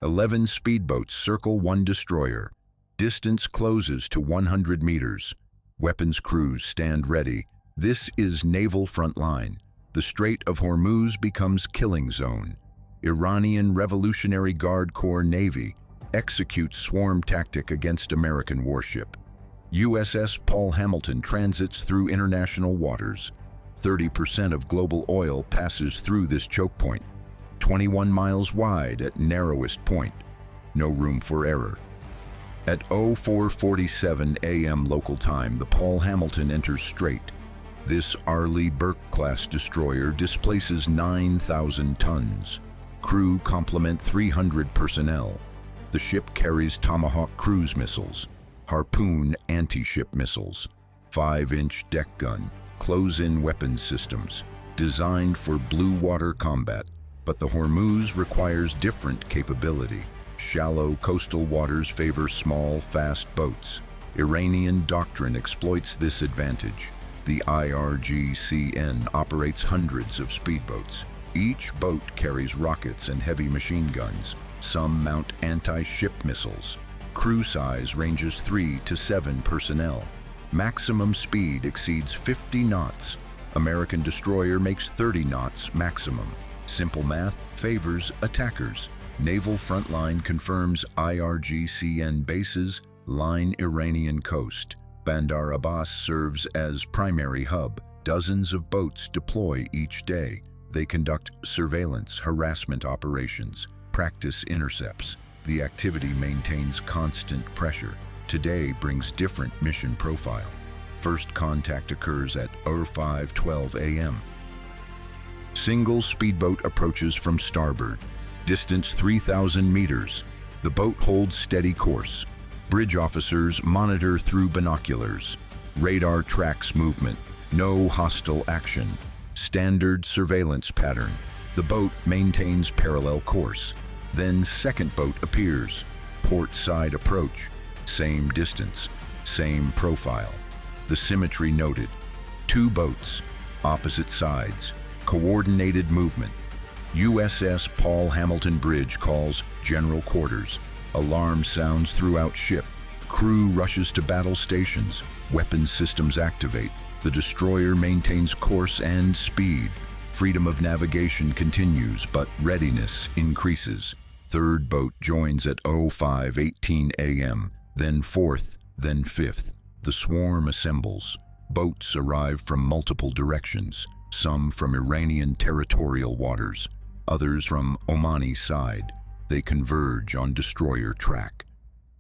11 speedboats circle one destroyer. Distance closes to 100 meters. Weapons crews stand ready. This is Naval Frontline. The Strait of Hormuz becomes killing zone. Iranian Revolutionary Guard Corps Navy executes swarm tactic against American warship. USS Paul Hamilton transits through international waters. 30% of global oil passes through this choke point. 21 miles wide at narrowest point. No room for error. At 04:47 a.m. local time, the Paul Hamilton enters strait. This Arleigh Burke-class destroyer displaces 9,000 tons. Crew complement 300 personnel. The ship carries Tomahawk cruise missiles, Harpoon anti-ship missiles, 5-inch deck gun, close-in weapons systems, designed for blue water combat. But the Hormuz requires different capability. Shallow coastal waters favor small, fast boats. Iranian doctrine exploits this advantage. The IRGCN operates hundreds of speedboats. Each boat carries rockets and heavy machine guns. Some mount anti-ship missiles. Crew size ranges 3 to 7 personnel. Maximum speed exceeds 50 knots. American destroyer makes 30 knots maximum. Simple math favors attackers. Naval Frontline confirms IRGCN bases line Iranian coast. Bandar Abbas serves as primary hub. Dozens of boats deploy each day. They conduct surveillance, harassment operations, practice intercepts. The activity maintains constant pressure. Today brings different mission profile. First contact occurs at 05:12 a.m. Single speedboat approaches from starboard. Distance 3,000 meters. The boat holds steady course. Bridge officers monitor through binoculars. Radar tracks movement. No hostile action. Standard surveillance pattern. The boat maintains parallel course. Then second boat appears. Port side approach. Same distance. Same profile. The symmetry noted. 2 boats. Opposite sides. Coordinated movement. USS Paul Hamilton Bridge calls general quarters. Alarm sounds throughout ship. Crew rushes to battle stations. Weapons systems activate. The destroyer maintains course and speed. Freedom of navigation continues, but readiness increases. Third boat joins at 05:18 a.m., then fourth, then fifth. The swarm assembles. Boats arrive from multiple directions. Some from Iranian territorial waters, others from Omani side. They converge on destroyer track.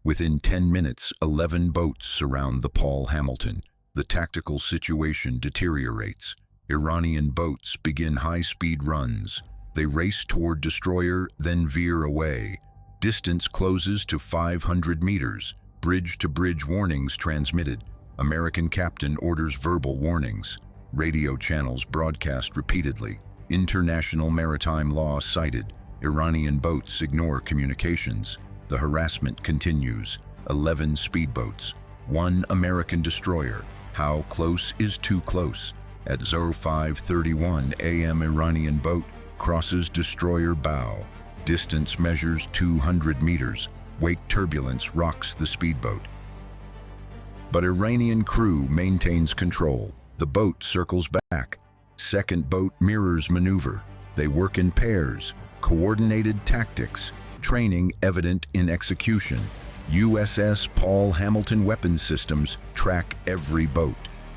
Within 10 minutes, 11 boats surround the Paul Hamilton. The tactical situation deteriorates. Iranian boats begin high-speed runs. They race toward destroyer, then veer away. Distance closes to 500 meters. Bridge-to-bridge warnings transmitted. American captain orders verbal warnings. Radio channels broadcast repeatedly. International maritime law cited. Iranian boats ignore communications. The harassment continues. 11 speedboats. 1 American destroyer. How close is too close? At 05:31 a.m. Iranian boat crosses destroyer bow. Distance measures 200 meters. Wake turbulence rocks the speedboat. But Iranian crew maintains control. The boat circles back. Second boat mirrors maneuver. They work in pairs. Coordinated tactics. Training evident in execution. USS Paul Hamilton weapons systems track every boat.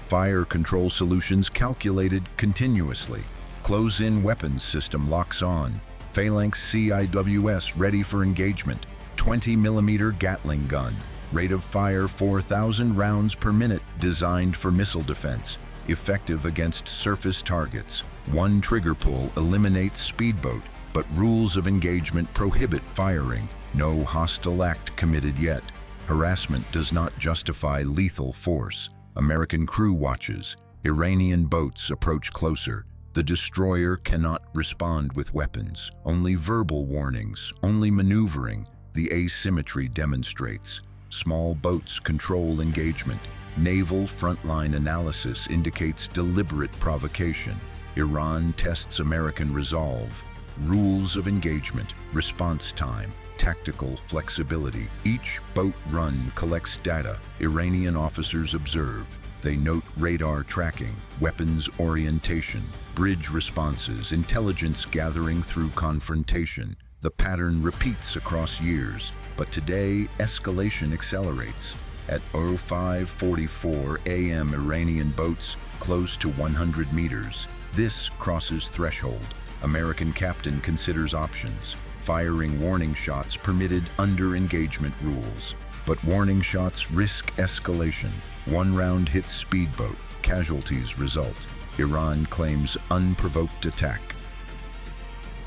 Fire control solutions calculated continuously. Close-in weapons system locks on. Phalanx CIWS ready for engagement. 20mm Gatling gun. Rate of fire 4,000 rounds per minute, designed for missile defense. Effective against surface targets. 1 trigger pull eliminates speedboat, but rules of engagement prohibit firing. No hostile act committed yet. Harassment does not justify lethal force. American crew watches. Iranian boats approach closer. The destroyer cannot respond with weapons. Only verbal warnings, only maneuvering. The asymmetry demonstrates. Small boats control engagement. Naval Frontline analysis indicates deliberate provocation. Iran tests American resolve. Rules of engagement, response time, tactical flexibility. Each boat run collects data. Iranian officers observe. They note radar tracking, weapons orientation, bridge responses, intelligence gathering through confrontation. The pattern repeats across years, but today escalation accelerates. At 05:44 a.m. Iranian boats close to 100 meters. This crosses threshold. American captain considers options. Firing warning shots permitted under engagement rules. But warning shots risk escalation. One round hits speedboat. Casualties result. Iran claims unprovoked attack.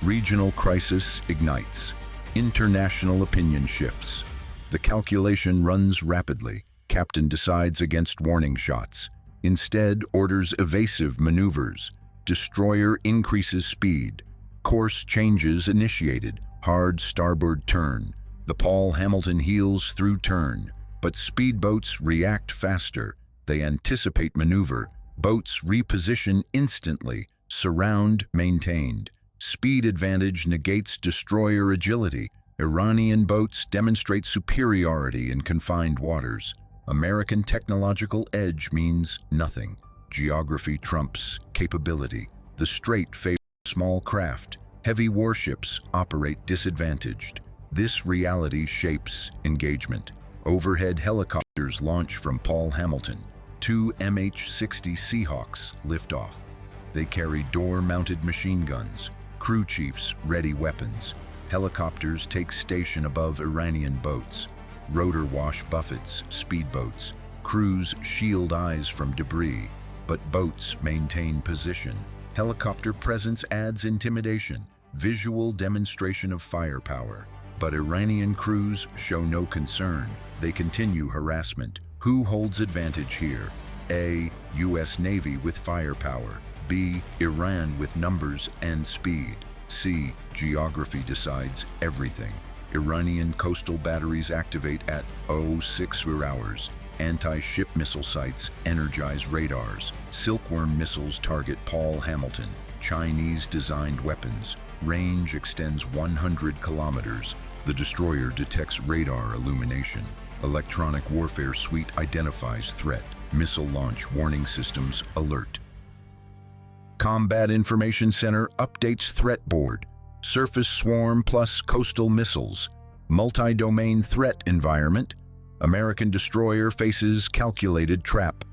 Regional crisis ignites. International opinion shifts. The calculation runs rapidly. Captain decides against warning shots. Instead, orders evasive maneuvers. Destroyer increases speed. Course changes initiated. Hard starboard turn. The Paul Hamilton heels through turn. But speedboats react faster. They anticipate maneuver. Boats reposition instantly. Surround maintained. Speed advantage negates destroyer agility. Iranian boats demonstrate superiority in confined waters. American technological edge means nothing. Geography trumps capability. The strait favors small craft. Heavy warships operate disadvantaged. This reality shapes engagement. Overhead helicopters launch from Paul Hamilton. 2 MH-60 Seahawks lift off. They carry door-mounted machine guns. Crew chiefs ready weapons. Helicopters take station above Iranian boats. Rotor wash buffets, speedboats. Crews shield eyes from debris, but boats maintain position. Helicopter presence adds intimidation, visual demonstration of firepower. But Iranian crews show no concern. They continue harassment. Who holds advantage here? A. U.S. Navy with firepower. B. Iran with numbers and speed. C. Geography decides everything. Iranian coastal batteries activate at 06 hours. Anti-ship missile sites energize radars. Silkworm missiles target Paul Hamilton. Chinese-designed weapons. Range extends 100 kilometers. The destroyer detects radar illumination. Electronic warfare suite identifies threat. Missile launch warning systems alert. Combat Information Center updates threat board. Surface swarm plus coastal missiles. Multi-domain threat environment. American destroyer faces calculated trap.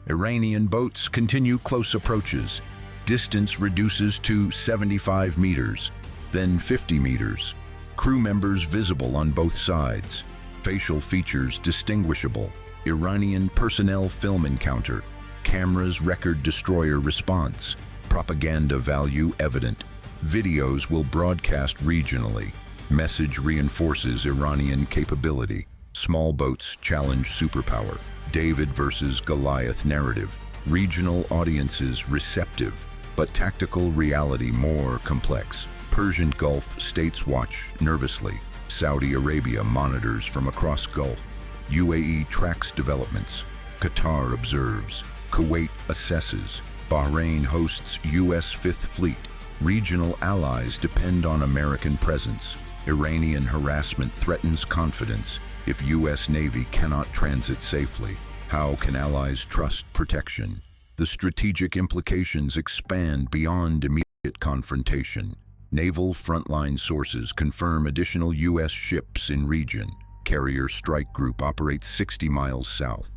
Iranian boats continue close approaches. Distance reduces to 75 meters, then 50 meters. Crew members visible on both sides. Facial features distinguishable. Iranian personnel film encounter. Cameras record destroyer response. Propaganda value evident. Videos will broadcast regionally. Message reinforces Iranian capability. Small boats challenge superpower. David versus Goliath narrative. Regional audiences receptive, but tactical reality more complex. Persian Gulf states watch nervously. Saudi Arabia monitors from across Gulf. UAE tracks developments. Qatar observes. Kuwait assesses. Bahrain hosts U.S. Fifth Fleet. Regional allies depend on American presence. Iranian harassment threatens confidence. If U.S. Navy cannot transit safely, how can allies trust protection? The strategic implications expand beyond immediate confrontation. Naval Frontline sources confirm additional U.S. ships in region. Carrier Strike Group operates 60 miles south.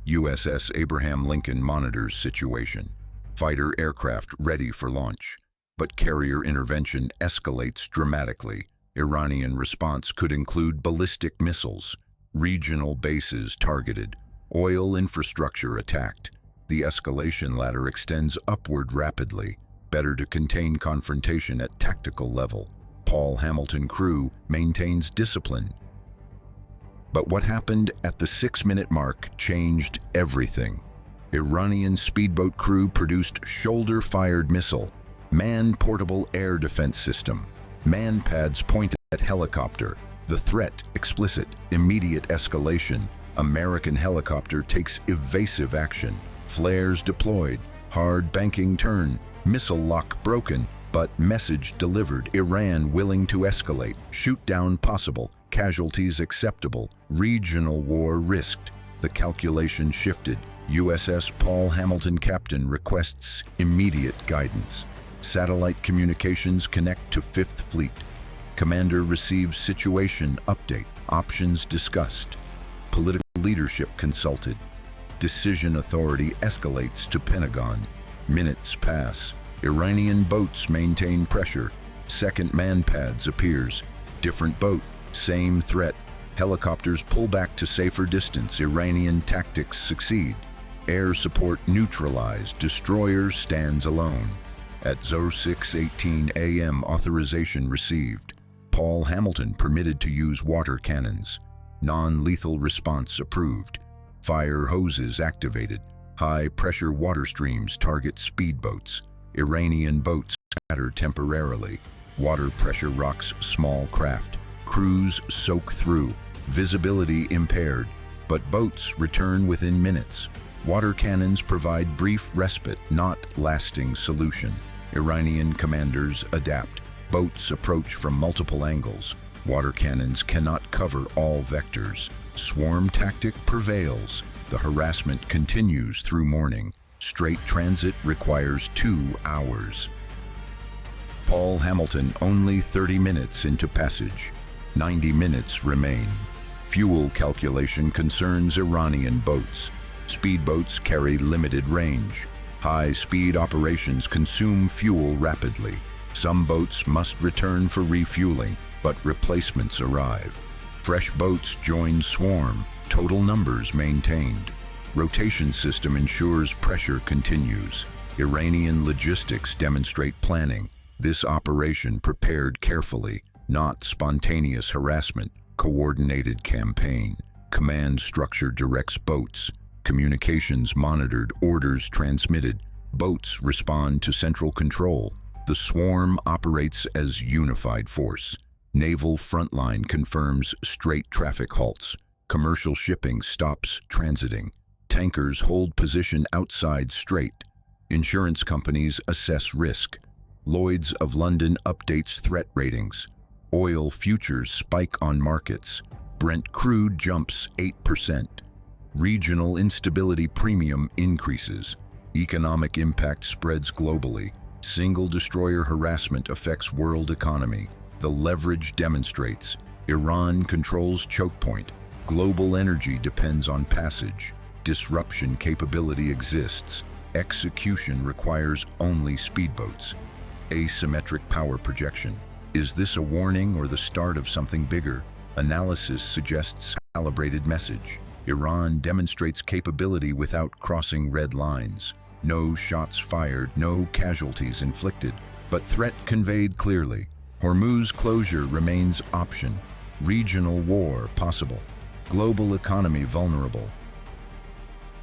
USS Abraham Lincoln monitors situation. Fighter aircraft ready for launch. But carrier intervention escalates dramatically. Iranian response could include ballistic missiles, regional bases targeted, oil infrastructure attacked. The escalation ladder extends upward rapidly. Better to contain confrontation at tactical level. Paul Hamilton crew maintains discipline. But what happened at the 6-minute mark changed everything. Iranian speedboat crew produced shoulder-fired missile, man-portable air defense system, man-pads pointed at helicopter. The threat explicit, immediate escalation. American helicopter takes evasive action. Flares deployed, hard banking turn, missile lock broken. But message delivered, Iran willing to escalate, shoot down possible, casualties acceptable, regional war risked. The calculation shifted. USS Paul Hamilton captain requests immediate guidance. Satellite communications connect to Fifth Fleet. Commander receives situation update, options discussed. Political leadership consulted. Decision authority escalates to Pentagon. Minutes pass. Iranian boats maintain pressure. Second man-pads appears. Different boat, same threat. Helicopters pull back to safer distance. Iranian tactics succeed. Air support neutralized. Destroyer stands alone. At 06:18 a.m. authorization received. Paul Hamilton permitted to use water cannons. Non-lethal response approved. Fire hoses activated. High-pressure water streams target speedboats. Iranian boats scatter temporarily. Water pressure rocks small craft. Crews soak through. Visibility impaired, but boats return within minutes. Water cannons provide brief respite, not lasting solution. Iranian commanders adapt. Boats approach from multiple angles. Water cannons cannot cover all vectors. Swarm tactic prevails. The harassment continues through morning. Straight transit requires 2 hours. Paul Hamilton only 30 minutes into passage. 90 minutes remain. Fuel calculation concerns Iranian boats. Speedboats carry limited range. High-speed operations consume fuel rapidly. Some boats must return for refueling, but replacements arrive. Fresh boats join swarm. Total numbers maintained. Rotation system ensures pressure continues. Iranian logistics demonstrate planning. This operation prepared carefully, not spontaneous harassment. Coordinated campaign. Command structure directs boats. Communications monitored, orders transmitted. Boats respond to central control. The swarm operates as unified force. Naval Frontline confirms straight traffic halts. Commercial shipping stops transiting. Tankers hold position outside Strait. Insurance companies assess risk. Lloyd's of London updates threat ratings. Oil futures spike on markets. Brent crude jumps 8%. Regional instability premium increases. Economic impact spreads globally. Single destroyer harassment affects world economy. The leverage demonstrates. Iran controls choke point. Global energy depends on passage. Disruption capability exists. Execution requires only speedboats. Asymmetric power projection. Is this a warning or the start of something bigger? Analysis suggests calibrated message. Iran demonstrates capability without crossing red lines. No shots fired, no casualties inflicted, but threat conveyed clearly. Hormuz closure remains option. Regional war possible. Global economy vulnerable.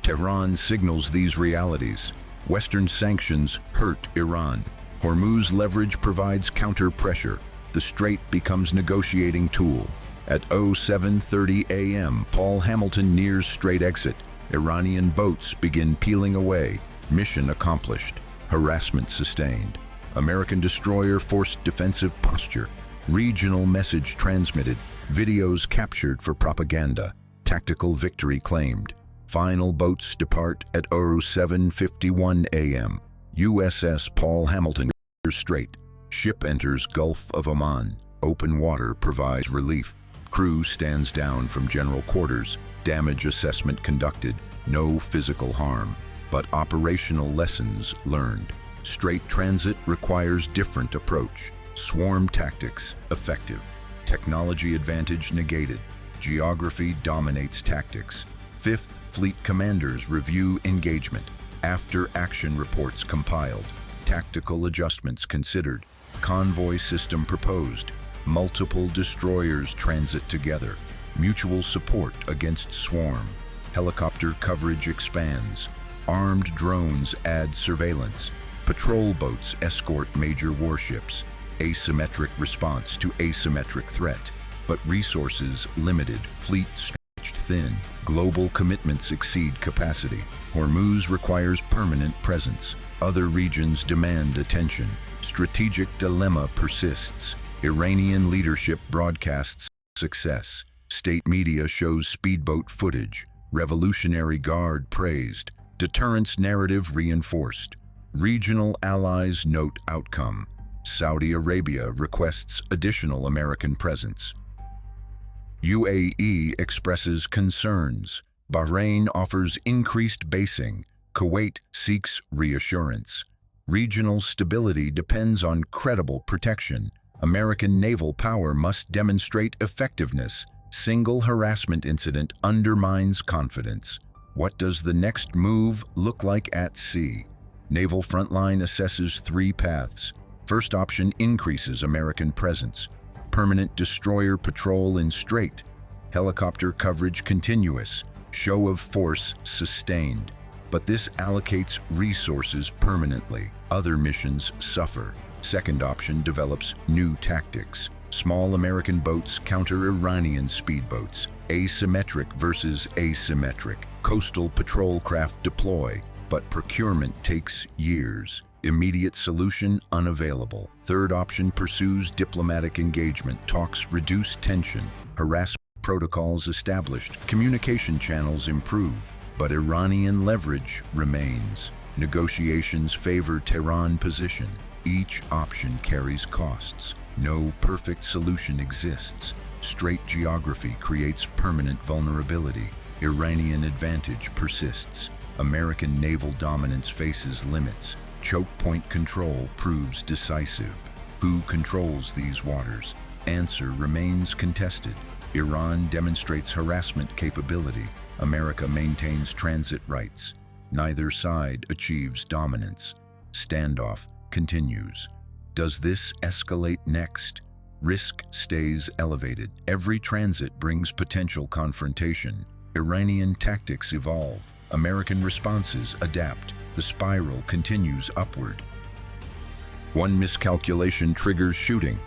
Tehran signals these realities. Western sanctions hurt Iran. Hormuz leverage provides counter-pressure. The strait becomes negotiating tool. At 07:30 a.m., Paul Hamilton nears strait exit. Iranian boats begin peeling away. Mission accomplished. Harassment sustained. American destroyer forced defensive posture. Regional message transmitted. Videos captured for propaganda. Tactical victory claimed. Final boats depart at 07:51 a.m. USS Paul Hamilton Strait. Ship enters Gulf of Oman. Open water provides relief. Crew stands down from general quarters. Damage assessment conducted. No physical harm, but operational lessons learned. Strait transit requires different approach. Swarm tactics effective. Technology advantage negated. Geography dominates tactics. Fifth Fleet commanders review engagement. After-action reports compiled. Tactical adjustments considered. Convoy system proposed. Multiple destroyers transit together. Mutual support against swarm. Helicopter coverage expands. Armed drones add surveillance. Patrol boats escort major warships. Asymmetric response to asymmetric threat. But resources limited. Fleet stretched thin. Global commitments exceed capacity. Hormuz requires permanent presence. Other regions demand attention. Strategic dilemma persists. Iranian leadership broadcasts success. State media shows speedboat footage. Revolutionary Guard praised. Deterrence narrative reinforced. Regional allies note outcome. Saudi Arabia requests additional American presence. UAE expresses concerns. Bahrain offers increased basing. Kuwait seeks reassurance. Regional stability depends on credible protection. American naval power must demonstrate effectiveness. Single harassment incident undermines confidence. What does the next move look like at sea? Naval Frontline assesses 3 paths. First option increases American presence. Permanent destroyer patrol in Strait. Helicopter coverage continuous. Show of force sustained. But this allocates resources permanently. Other missions suffer. Second option develops new tactics. Small American boats counter Iranian speedboats. Asymmetric versus asymmetric. Coastal patrol craft deploy, but procurement takes years. Immediate solution unavailable. Third option pursues diplomatic engagement. Talks reduce tension. Harassment protocols established. Communication channels improve. But Iranian leverage remains. Negotiations favor Tehran position. Each option carries costs. No perfect solution exists. Strait geography creates permanent vulnerability. Iranian advantage persists. American naval dominance faces limits. Choke point control proves decisive. Who controls these waters? Answer remains contested. Iran demonstrates harassment capability. America maintains transit rights. Neither side achieves dominance. Standoff continues. Does this escalate next? Risk stays elevated. Every transit brings potential confrontation. Iranian tactics evolve. American responses adapt. The spiral continues upward. One miscalculation triggers shooting.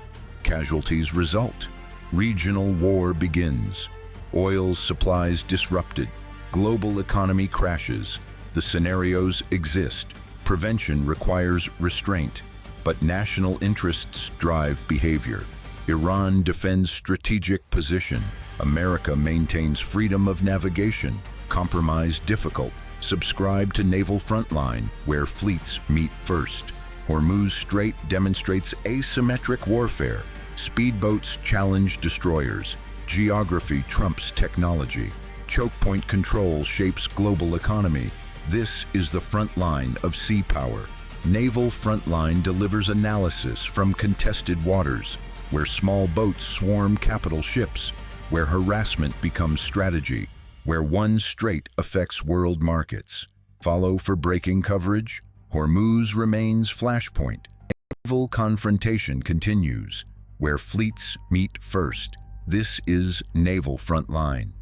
Casualties result. Regional war begins. Oil supplies disrupted. Global economy crashes. The scenarios exist. Prevention requires restraint, but national interests drive behavior. Iran defends strategic position. America maintains freedom of navigation. Compromise difficult. Subscribe to Naval Frontline, where fleets meet first. Hormuz Strait demonstrates asymmetric warfare. Speedboats challenge destroyers. Geography trumps technology. Choke point control shapes global economy. This is the front line of sea power. Naval Frontline delivers analysis from contested waters, where small boats swarm capital ships, where harassment becomes strategy, where one strait affects world markets. Follow for breaking coverage. Hormuz remains flashpoint. Naval confrontation continues, where fleets meet first. This is Naval Frontline.